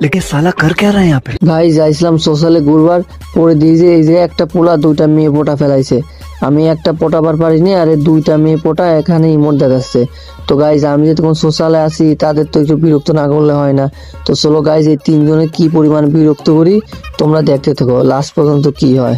लेकिन साला कर क्या रहा है यहाँ पे। গাইজ আইসলাম সোশ্যালে ঘুরবার, পরে দিয়ে যে এই যে একটা পোলা দুইটা মেয়ে পোটা ফেলাইছে। আমি একটা পটাবার পারিনি, আরে দুইটা মেয়ে পোটা এখানে ইমোট দেখাচ্ছে। তো গাইজ আমি যে তখন সোশ্যালে আসি তাদের তো একটু বিরক্ত না করলে হয় না। তো চলো গাইজ এই তিনজনে কি পরিমাণ বিরক্ত করি তোমরা দেখতে থাকো লাস্ট পর্যন্ত কি হয়।